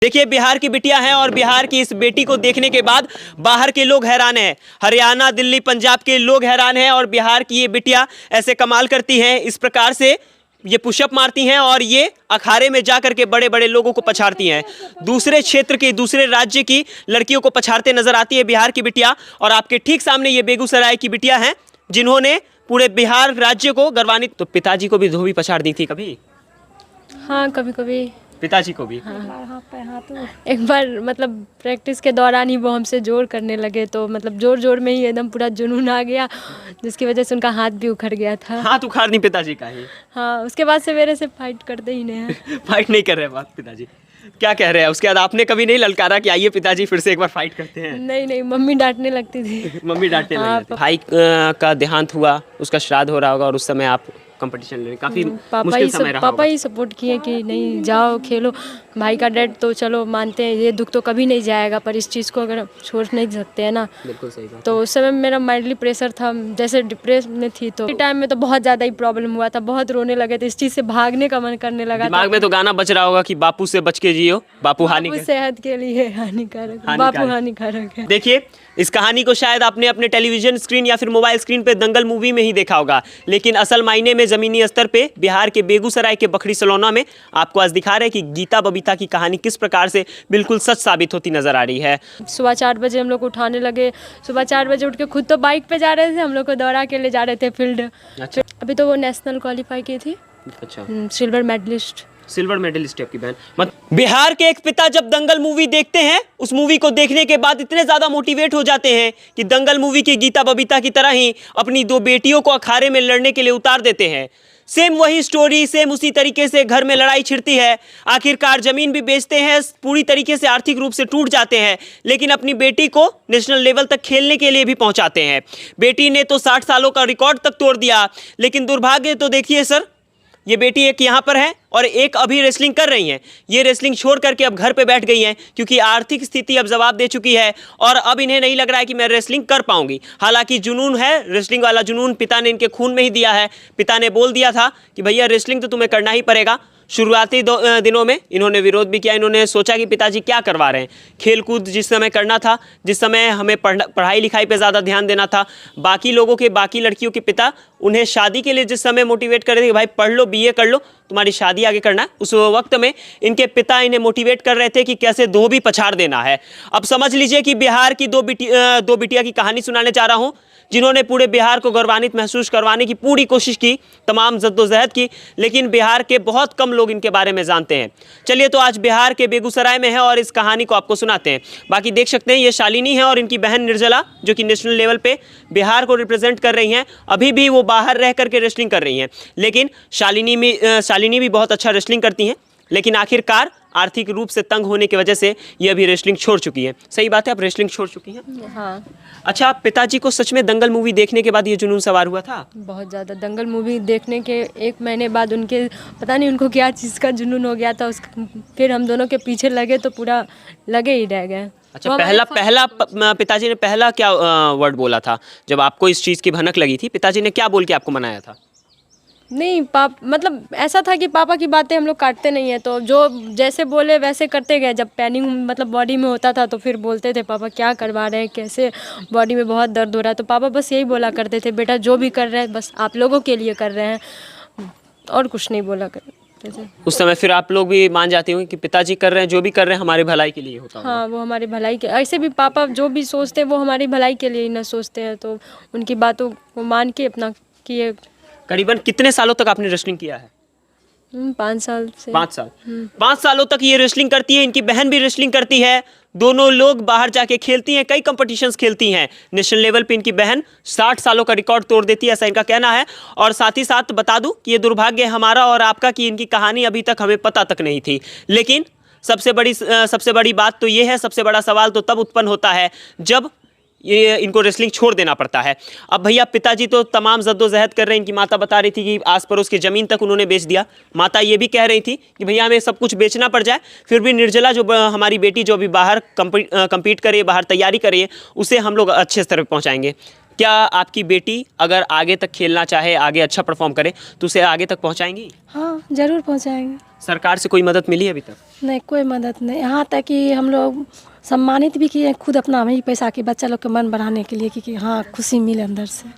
देखिए बिहार की बिटिया हैं और बिहार की इस बेटी को देखने के बाद बाहर के लोग हैरान हैं, हरियाणा, दिल्ली, पंजाब के लोग हैरान हैं। और बिहार की ये बिटिया ऐसे कमाल करती हैं, इस प्रकार से ये पुशअप मारती हैं और ये अखाड़े में जाकर के बड़े बड़े लोगों को पछाड़ती हैं। दूसरे क्षेत्र की, दूसरे राज्य की लड़कियों को पछाड़ते नजर आती है बिहार की बिटिया। और आपके ठीक सामने ये बेगूसराय की बिटिया हैं जिन्होंने पूरे बिहार राज्य को गौरवान्वित। तो पिताजी को भी धोबी पछाड़ दी थी कभी? हाँ, कभी कभी। पिताजी को भी? हाँ, तो एक बार मतलब प्रैक्टिस के दौरान ही वो हमसे जोर करने लगे, तो मतलब जोर जोर में ही एकदम पूरा जुनून आ गया, जिसकी वजह से उनका हाथ भी उखड़ गया था। हाथ उखाड़ दी पिताजी का ही? हाँ, उसके बाद से मेरे से फाइट करते ही नहीं हैं। फाइट नहीं कर रहे बात पिताजी? क्या कह रहे हैं? उसके बाद आपने कभी नहीं ललकारा कि आइए पिताजी फिर से एक बार फाइट करते हैं? नहीं, मम्मी डांटने लगती थी। मम्मी डांटने लगी थी। भाई का देहांत हुआ, उसका श्राद्ध हो रहा होगा और उस समय आप कंपटीशन ले, काफी मुश्किल समय रहा पापा ही सपोर्ट किए कि नहीं जाओ खेलो। भाई का डेथ तो चलो मानते हैं, ये दुख तो कभी नहीं जाएगा, पर इस चीज़ को अगर छोड़ नहीं सकते हैं ना। बिल्कुल सही बात। तो उस समय मेरा माइंडली प्रेशर था, जैसे डिप्रेशन में थी, तो टाइम में तो बहुत ज़्यादा ही प्रॉब्लम हुआ था, बहुत रोने लगे थे, इस चीज़ से भागने का मन करने लगा। दिमाग में तो गाना बज रहा होगा कि बापू से बच के जियो, बापू हानिकारक, सेहत के लिए हानिकारक, बापू हानिकारक है। देखिए इस कहानी को शायद आपने अपने टेलीविजन स्क्रीन या फिर मोबाइल स्क्रीन पे दंगल मूवी में ही देखा होगा, लेकिन असल मायने में जमीनी स्तर पे बिहार के बेगूसराय के बखरी सलौना में आपको आज दिखा रहे हैं कि गीता बबीता की कहानी किस प्रकार से बिल्कुल सच साबित होती नजर आ रही है। सुबह 4 बजे हम लोग उठाने लगे, सुबह 4 बजे उठ के खुद तो बाइक पे जा रहे थे, हम लोग को दौड़ा के ले जा रहे थे फील्ड। अच्छा। अभी तो वो नेशनल क्वालिफाई की थी। अच्छा। Silver medallist. सिल्वर मेडलिस्ट आपकी बहन। बिहार के एक पिता जब दंगल मूवी देखते हैं, उस मूवी को देखने के बाद इतने ज्यादा मोटिवेट हो जाते हैं कि दंगल मूवी की गीता बबीता की तरह ही अपनी 2 बेटियों को अखाड़े में लड़ने के लिए उतार देते हैं। सेम वही स्टोरी, सेम उसी तरीके से घर में लड़ाई छिड़ती है। आखिरकार जमीन भी बेचते हैं, पूरी तरीके से आर्थिक रूप से टूट जाते हैं, लेकिन अपनी बेटी को नेशनल लेवल तक खेलने के लिए भी पहुंचाते हैं। बेटी ने तो 60 सालों का रिकॉर्ड तक तोड़ दिया, लेकिन दुर्भाग्य तो देखिए सर, ये बेटी एक यहाँ पर है और एक अभी रेसलिंग कर रही हैं। ये रेसलिंग छोड़ करके अब घर पे बैठ गई हैं क्योंकि आर्थिक स्थिति अब जवाब दे चुकी है और अब इन्हें नहीं लग रहा है कि मैं रेसलिंग कर पाऊंगी। हालांकि जुनून है, रेसलिंग वाला जुनून पिता ने इनके खून में ही दिया है। पिता ने बोल दिया था कि भैया रेसलिंग तो तुम्हें करना ही पड़ेगा। शुरुआती दिनों में इन्होंने विरोध भी किया। इन्होंने सोचा कि पिताजी क्या करवा रहे हैं, खेल कूद जिस समय करना था, जिस समय हमें पढ़ाई लिखाई पे ज़्यादा ध्यान देना था, बाकी लोगों के, बाकी लड़कियों के पिता उन्हें शादी के लिए जिस समय मोटिवेट कर रहे थे कि भाई पढ़ लो, BA कर लो, तुम्हारी शादी आगे करना है, उस वक्त में इनके पिता इन्हें मोटिवेट कर रहे थे कि कैसे धोबी पछाड़ देना है। अब समझ लीजिए कि बिहार की 2 बिटिया की कहानी सुनाने जा रहा हूँ जिन्होंने पूरे बिहार को गौरवान्वित महसूस करवाने की पूरी कोशिश की, तमाम जद्दोजहद की, लेकिन बिहार के बहुत कम लोग इनके बारे में जानते हैं। चलिए तो आज बिहार के बेगूसराय में है और इस कहानी को आपको सुनाते हैं। बाकी देख सकते हैं ये शालिनी है और इनकी बहन निर्जला, जो कि नेशनल लेवल पे बिहार को रिप्रेजेंट कर रही हैं। अभी भी वो बाहर रह करके रेसलिंग कर रही हैं, लेकिन शालिनी भी बहुत अच्छा रेसलिंग करती हैं, लेकिन आखिरकार आर्थिक रूप से तंग होने की वजह से ये अभी रेसलिंग छोड़ चुकी है। सही बात है, आप रेसलिंग छोड़ चुकी हैं? हाँ। अच्छा, पिताजी को सच में दंगल मूवी देखने के बाद ये जुनून सवार हुआ था? बहुत ज़्यादा। दंगल मूवी देखने के 1 महीने बाद उनके पता नहीं उनको क्या चीज़ का जुनून हो गया था, फिर हम दोनों के पीछे लगे तो पूरा लगे ही रह गए। अच्छा, पहला पिताजी ने पहला क्या वर्ड बोला था जब आपको इस चीज़ की भनक लगी थी? पिताजी ने क्या बोल के आपको मनाया था? नहीं, मतलब ऐसा था कि पापा की बातें हम लोग काटते नहीं है, तो जो जैसे बोले वैसे करते गए। जब पेनिंग मतलब बॉडी में होता था तो फिर बोलते थे पापा क्या करवा रहे हैं, कैसे बॉडी में बहुत दर्द हो रहा है, तो पापा बस यही बोला करते थे, बेटा जो भी कर रहे हैं बस आप लोगों के लिए कर रहे हैं, और कुछ नहीं बोला करते थे। उस समय फिर आप लोग भी मान जाते होंगे कि पिताजी कर रहे हैं, जो भी कर रहे हैं हमारे भलाई के लिए होता है। हाँ, वो हमारी भलाई के, ऐसे भी पापा जो भी सोचते हैं वो हमारी भलाई के लिए ही ना सोचते हैं, तो उनकी बातों को मान के अपना किए। करीबन कितने सालों तक आपने रेसलिंग किया है? 5 साल से। 5 साल। 5 सालों तक ये रेसलिंग करती है, इनकी बहन भी रेसलिंग करती है, दोनों लोग बाहर जाके खेलती हैं, कई कंपटीशंस खेलती हैं। नेशनल लेवल पे इनकी बहन 60 सालों का रिकॉर्ड तोड़ देती है, ऐसा इनका कहना है। और साथ ही साथ बता दूं कि ये दुर्भाग्य हमारा और आपका कि इनकी कहानी अभी तक हमें पता तक नहीं थी। लेकिन सबसे बड़ी बात तो ये है, सबसे बड़ा सवाल तो तब उत्पन्न होता है जब ये इनको रेसलिंग छोड़ देना पड़ता है। अब भैया पिताजी तो तमाम जद्दोजहद कर रहे हैं। इनकी माता बता रही थी कि आस पड़ोस की ज़मीन तक उन्होंने बेच दिया। माता ये भी कह रही थी कि भैया हमें सब कुछ बेचना पड़ जाए, फिर भी निर्जला जो हमारी बेटी जो अभी बाहर कम्पीट कर रही है, बाहर तैयारी कर रही है, उसे हम लोग अच्छे स्तर पर पहुँचाएंगे। क्या आपकी बेटी अगर आगे तक खेलना चाहे, आगे अच्छा परफॉर्म करे, तो उसे आगे तक पहुंचाएंगी? हाँ ज़रूर पहुँचाएंगे। सरकार से कोई मदद मिली अभी तक? नहीं, कोई मदद नहीं। यहाँ तक कि हम लोग सम्मानित भी किए खुद अपना वही पैसा कि बच्चा लोग के मन बढ़ाने के लिए कि हाँ खुशी मिले अंदर से।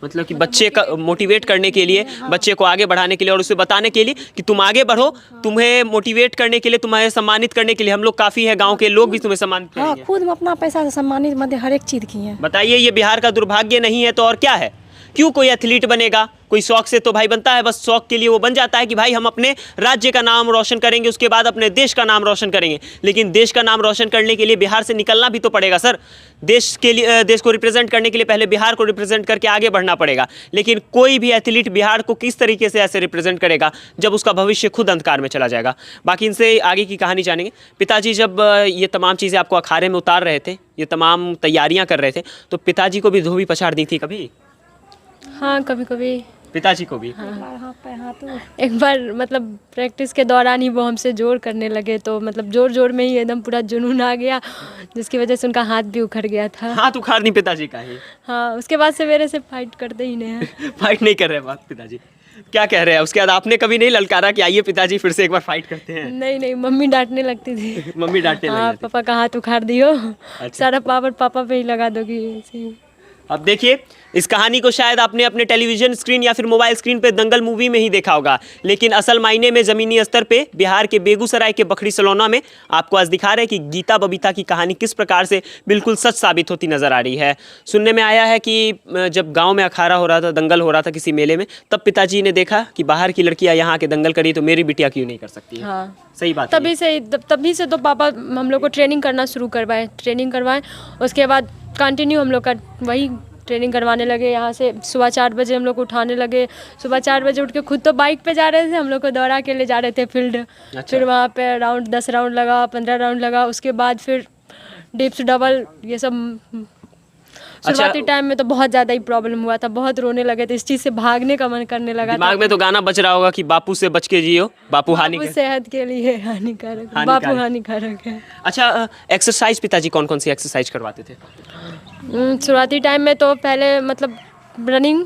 मतलब कि बच्चे का मोटिवेट करने के लिए, बच्चे को आगे बढ़ाने के लिए और उसे बताने के लिए कि तुम आगे बढ़ो, तुम्हें मोटिवेट करने के लिए, तुम्हें सम्मानित करने के लिए हम लोग काफ़ी है, गांव के लोग भी तुम्हें सम्मानित हाँ करेंगे। खुद अपना पैसा से सम्मानित मतलब हर एक चीज़ किए हैं। बताइए, ये बिहार का दुर्भाग्य नहीं है तो और क्या है? क्यों कोई एथलीट बनेगा? कोई शौक से तो भाई बनता है, बस शौक के लिए वो बन जाता है कि भाई हम अपने राज्य का नाम रोशन करेंगे, उसके बाद अपने देश का नाम रोशन करेंगे। लेकिन देश का नाम रोशन करने के लिए बिहार से निकलना भी तो पड़ेगा सर। देश के लिए, देश को रिप्रेजेंट करने के लिए पहले बिहार को रिप्रेजेंट करके आगे बढ़ना पड़ेगा। लेकिन कोई भी एथलीट बिहार को किस तरीके से ऐसे रिप्रेजेंट करेगा जब उसका भविष्य खुद अंधकार में चला जाएगा। बाकी इनसे आगे की कहानी जानेंगे। पिताजी जब ये तमाम चीज़ें आपको अखाड़े में उतार रहे थे, ये तमाम तैयारियाँ कर रहे थे, तो पिताजी को भी धोबी पछाड़ दी थी कभी? हाँ कभी कभी। पिताजी को भी? हाँ तो एक बार मतलब प्रैक्टिस के दौरान ही वो हमसे जोर करने लगे, तो मतलब जोर जोर में ही एकदम पूरा जुनून आ गया, जिसकी वजह से उनका हाथ भी उखड़ गया था। हाथ उखाड़ नहीं पिताजी का ही? हाँ, उसके बाद से मेरे से फाइट करते ही नहीं हैं। फाइट नहीं कर रहे बात पिताजी? क्या कह रहे हैं? उसके बाद आपने कभी नहीं ललकारा कि आइए पिताजी फिर से एक बार फाइट करते हैं? नहीं नहीं, मम्मी डांटने लगती थी। मम्मी डांटने लग हाँ, जाती? पापा का हाथ उखाड़ दियो, अच्छा। सारा पावर पापा पे ही लगा दोगी ऐसे ही। अब देखिए, इस कहानी को शायद आपने अपने टेलीविजन स्क्रीन या फिर मोबाइल स्क्रीन पे दंगल मूवी में ही देखा होगा, लेकिन असल मायने में ज़मीनी स्तर पे बिहार के बेगूसराय के बखरी सलौना में आपको आज दिखा रहे हैं कि गीता बबीता की कहानी किस प्रकार से बिल्कुल सच साबित होती नजर आ रही है। सुनने में आया है कि जब गांव में अखाड़ा हो रहा था, दंगल हो रहा था किसी मेले में, तब पिताजी ने देखा कि बाहर की लड़कियां यहाँ आके दंगल करी तो मेरी बिटिया क्यों नहीं कर सकती है। हाँ, सही बात है। तभी से तो पापा हम लोग को ट्रेनिंग करना शुरू ट्रेनिंग करवाए। उसके बाद कंटिन्यू हम लोग का वही ट्रेनिंग करवाने लगे। यहाँ से सुबह 4 बजे हम लोग को उठाने लगे, सुबह 4 बजे उठ के खुद तो बाइक पे जा रहे थे, हम लोग को दौड़ा के ले जा रहे थे फील्ड। अच्छा। फिर वहाँ पे राउंड 10 राउंड लगा, 15 राउंड लगा, उसके बाद फिर डिप्स डबल ये सब। शुरुआती टाइम में तो बहुत ज़्यादा ही प्रॉब्लम हुआ था, बहुत रोने लगे थे, इस चीज़ से भागने का मन करने लगा। दिमाग में तो गाना बज रहा होगा कि बापू से बच के जियो, बापू हानिकारक, सेहत के लिए हानिकारक, बापू हानिकारक है। अच्छा, एक्सरसाइज पिताजी कौन कौन सी एक्सरसाइज करवाते थे? शुरुआती टाइम में तो पहले मतलब रनिंग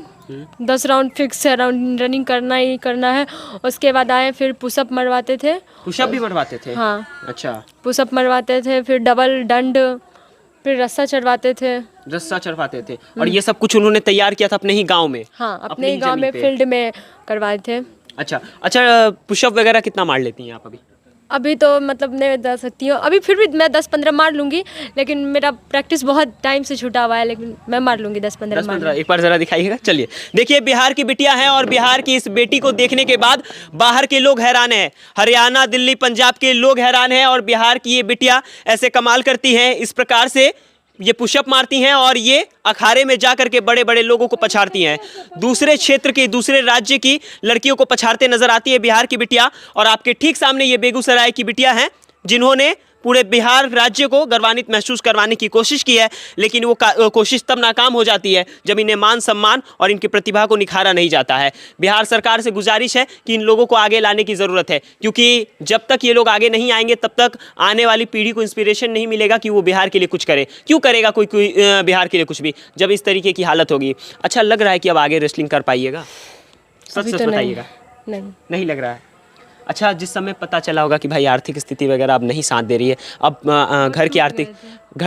10 राउंड फिक्स है, राउंड रनिंग करना ही करना है। उसके बाद आए फिर पुशअप मरवाते थे। पुशअप भी मरवाते थे? हाँ, अच्छा, पुशअप मरवाते थे, फिर डबल डंड, फिर रस्सा चढ़वाते थे। रस्सा चढ़वाते थे। और ये सब कुछ उन्होंने तैयार किया था अपने ही गांव में? हाँ, अपने ही गांव में फील्ड में करवाए थे। अच्छा अच्छा, पुशअप वगैरह कितना मार लेती हैं आप अभी? अभी तो मतलब नहीं बता सकती हूँ, अभी फिर भी मैं 10-15 मार लूँगी, लेकिन मेरा प्रैक्टिस बहुत टाइम से छूटा हुआ है, लेकिन मैं मार लूँगी 10-15 मार। एक बार जरा दिखाइएगा। चलिए देखिए, बिहार की बिटिया हैं और बिहार की इस बेटी को देखने के बाद बाहर के लोग हैरान हैं, हरियाणा, दिल्ली, पंजाब के लोग हैरान हैं। और बिहार की ये बिटिया ऐसे कमाल करती हैं, इस प्रकार से ये पुशअप मारती हैं और ये अखाड़े में जा करके बड़े बड़े लोगों को पछाड़ती हैं। दूसरे क्षेत्र की, दूसरे राज्य की लड़कियों को पछाड़ते नजर आती है बिहार की बिटिया। और आपके ठीक सामने ये बेगूसराय की बिटिया हैं, जिन्होंने पूरे बिहार राज्य को गर्वान्वित महसूस करवाने की कोशिश की है, लेकिन वो कोशिश तब नाकाम हो जाती है जब इन्हें मान सम्मान और इनकी प्रतिभा को निखारा नहीं जाता है। बिहार सरकार से गुजारिश है कि इन लोगों को आगे लाने की ज़रूरत है, क्योंकि जब तक ये लोग आगे नहीं आएंगे तब तक आने वाली पीढ़ी को इंस्पिरेशन नहीं मिलेगा कि वो बिहार के लिए कुछ करे। क्यों करेगा कोई बिहार के लिए कुछ भी जब इस तरीके की हालत होगी? अच्छा, लग रहा है कि अब आगे रेसलिंग कर पाइएगा? सच सच बताइएगा। नहीं लग रहा है? अच्छा, जिस समय पता चला होगा कि भाई आर्थिक स्थिति वगैरह अब नहीं साथ दे रही है, अब घर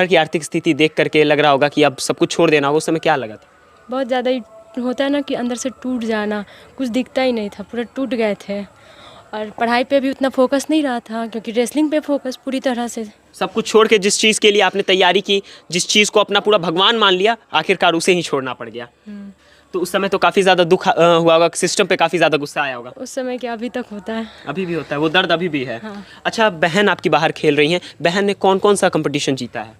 की आर्थिक स्थिति देख करके लग रहा होगा कि अब सब कुछ छोड़ देना होगा, उस समय क्या लगा था? बहुत ज़्यादा ही होता है ना कि अंदर से टूट जाना, कुछ दिखता ही नहीं था, पूरा टूट गए थे। और पढ़ाई पे भी उतना फोकस नहीं रहा था, क्योंकि रेसलिंग पे फोकस पूरी तरह से। सब कुछ छोड़ के जिस चीज़ के लिए आपने तैयारी की, जिस चीज़ को अपना पूरा भगवान मान लिया, आखिरकार उसे ही छोड़ना पड़ गया। तो उस समय तो काफ़ी ज़्यादा दुख हुआ होगा, सिस्टम पे काफ़ी ज़्यादा गुस्सा आया होगा। उस समय क्या, अभी तक होता है, अभी भी होता है वो दर्द, अभी भी है। हाँ। अच्छा, बहन आपकी बाहर खेल रही हैं, बहन ने कौन कौन सा कंपटीशन जीता है?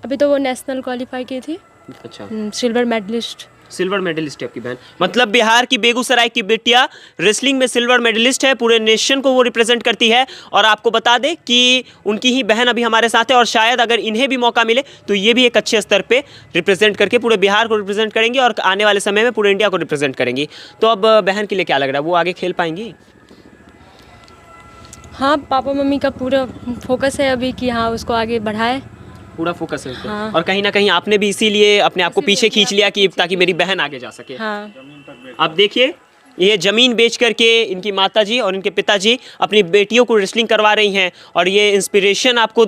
अभी तो वो नेशनल क्वालिफाई की थी। अच्छा, सिल्वर मेडलिस्ट। सिल्वर मेडलिस्ट है आपकी बहन। मतलब बिहार की बेगूसराय की बेटिया रेसलिंग में सिल्वर मेडलिस्ट है, पूरे नेशन को वो रिप्रेजेंट करती है। और आपको बता दें कि उनकी ही बहन अभी हमारे साथ है, और शायद अगर इन्हें भी मौका मिले तो ये भी एक अच्छे स्तर पे रिप्रेजेंट करके पूरे बिहार को रिप्रेजेंट करेंगी और आने वाले समय में पूरे इंडिया को रिप्रेजेंट करेंगी। तो अब बहन के लिए क्या लग रहा है, वो आगे खेल पाएंगी? हाँ, पापा मम्मी का पूरा फोकस है अभी कि हाँ उसको आगे बढ़ाए। पूरा फोकस है उस पे। हाँ। और कहीं ना कहीं आपने भी इसीलिए अपने आप को पीछे खींच लिया कि ताकि मेरी बहन आगे जा सके। हाँ। आप देखिए ये ज़मीन बेच करके इनकी माताजी और इनके पिताजी अपनी बेटियों को रेसलिंग करवा रही हैं। और ये इंस्पिरेशन आपको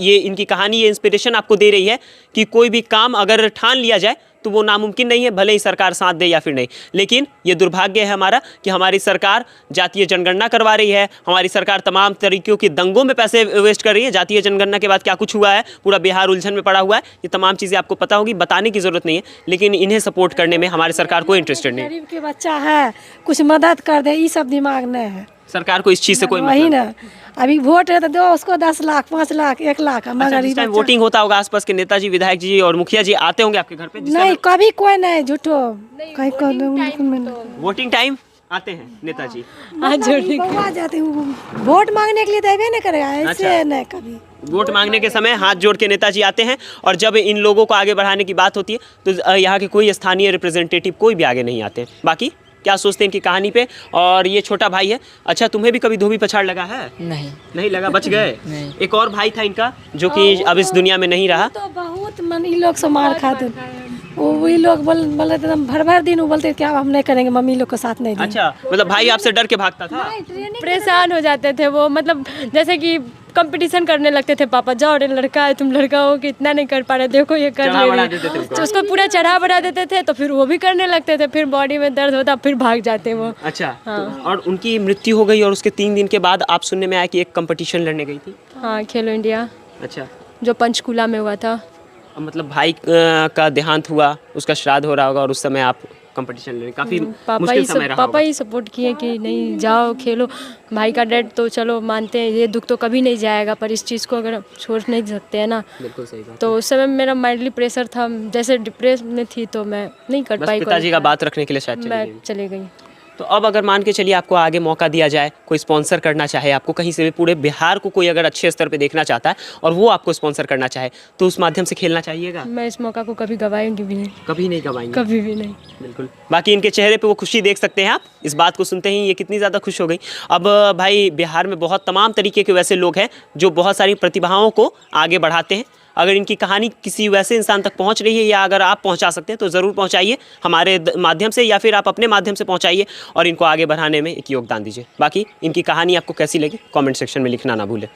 ये इनकी कहानी ये इंस्पिरेशन आपको दे रही है कि कोई भी काम अगर ठान लिया जाए तो वो नामुमकिन नहीं है, भले ही सरकार साथ दे या फिर नहीं। लेकिन ये दुर्भाग्य है हमारा कि हमारी सरकार जातीय जनगणना करवा रही है, हमारी सरकार तमाम तरीक़ों के दंगों में पैसे वेस्ट कर रही है। जातीय जनगणना के बाद क्या कुछ हुआ है, पूरा बिहार उलझन में पड़ा हुआ है, ये तमाम चीज़ें आपको पता होगी, बताने की ज़रूरत नहीं है। लेकिन इन्हें सपोर्ट करने में हमारी सरकार कोई इंटरेस्टेड नहीं है। गरीब के बच्चा है, कुछ मदद कर दे, ये सब दिमाग नहीं है। सरकार को इस चीज़ से कोई वही मतलब ना, अभी वोट है तो दो उसको 10 लाख 5 लाख 1 लाख, अच्छा, मगर जिस ये टाइम बच्चा- वोटिंग होता होगा आसपास के नेताजी विधायक जी और मुखिया जी आते होंगे आपके घर पे जिस नहीं, टाइम कभी कोई नहीं, झूठो कहीं को वोटिंग टाइम आते हैं नेताजी? हाथ जोड़ने के बउआ जाते हैं वोट मांगने के लिए, देवे नहीं करेगा ऐसे अच्छा। नहीं कभी। वोट मांगने के समय हाथ जोड़ के नेताजी आते हैं और जब इन लोगों को आगे बढ़ाने की बात होती है तो यहाँ के कोई स्थानीय रिप्रेजेंटेटिव कोई भी आगे नहीं आते हैं। बाकी क्या सोचते हैं इनकी कहानी पे? और ये छोटा भाई है। अच्छा, तुम्हें भी कभी धोबी पछाड़ लगा है? नहीं लगा, बच गए। एक और भाई था इनका जो कि अब इस दुनिया में नहीं रहा। तो बहुत मन ये लोग से मार खाते, वही लोग बोले एकदम भर दिन वो बोलते क्या हम नहीं करेंगे, मम्मी लोग को साथ नहीं देंगे। अच्छा, मतलब भाई आपसे डर के भागता था? परेशान हो जाते थे वो, मतलब जैसे कि कंपटीशन करने लगते थे, पापा जाओ रे लड़का है, तुम लड़का हो कि इतना नहीं कर पा रहे, देखो ये कर चढ़ा ले बढ़ा रही देते थे है। उसको। तो उसको पूरा चढ़ा बढ़ा देते थे, तो फिर वो भी करने लगते थे, फिर बॉडी में दर्द होता, फिर भाग जाते वो। अच्छा, और उनकी मृत्यु हो गई और उसके 3 दिन के बाद आप सुनने में आया कि एक कंपटीशन लड़ने गई थी? हाँ, खेलो इंडिया अच्छा, जो पंचकूला में हुआ था। मतलब भाई का देहांत हुआ, उसका श्राद्ध हो रहा होगा और उस समय आप कंपटीशन लड़े, काफ़ी मुश्किल समय रहा पापा होगा। ही सपोर्ट किए कि नहीं जाओ खेलो। भाई का डेथ तो चलो मानते हैं, ये दुख तो कभी नहीं जाएगा, पर इस चीज़ को अगर हम छोड़ नहीं सकते हैं ना। बिल्कुल सही बात। तो उस समय मेरा माइंडली प्रेशर था, जैसे डिप्रेस में थी, तो मैं नहीं कर बस पाई। पिताजी का बात रखने के लिए शायद चली मैं गई। चले गई। तो अब अगर मान के चलिए आपको आगे मौका दिया जाए, कोई स्पॉन्सर करना चाहे आपको, कहीं से भी पूरे बिहार को कोई अगर अच्छे स्तर पे देखना चाहता है और वो आपको स्पॉन्सर करना चाहे, तो उस माध्यम से खेलना चाहिएगा? मैं इस मौका को कभी गवाऊंगी भी नहीं, कभी नहीं गवाएंगे? कभी भी नहीं। बिल्कुल। बाकी इनके चेहरे पे वो खुशी देख सकते हैं आप, इस बात को सुनते ही ये कितनी ज़्यादा खुश हो गई। अब भाई बिहार में बहुत तमाम तरीके के वैसे लोग हैं जो बहुत सारी प्रतिभाओं को आगे बढ़ाते हैं। अगर इनकी कहानी किसी वैसे इंसान तक पहुंच रही है या अगर आप पहुंचा सकते हैं तो ज़रूर पहुंचाइए हमारे माध्यम से, या फिर आप अपने माध्यम से पहुंचाइए और इनको आगे बढ़ाने में एक योगदान दीजिए। बाकी इनकी कहानी आपको कैसी लगी कमेंट सेक्शन में लिखना ना भूलें।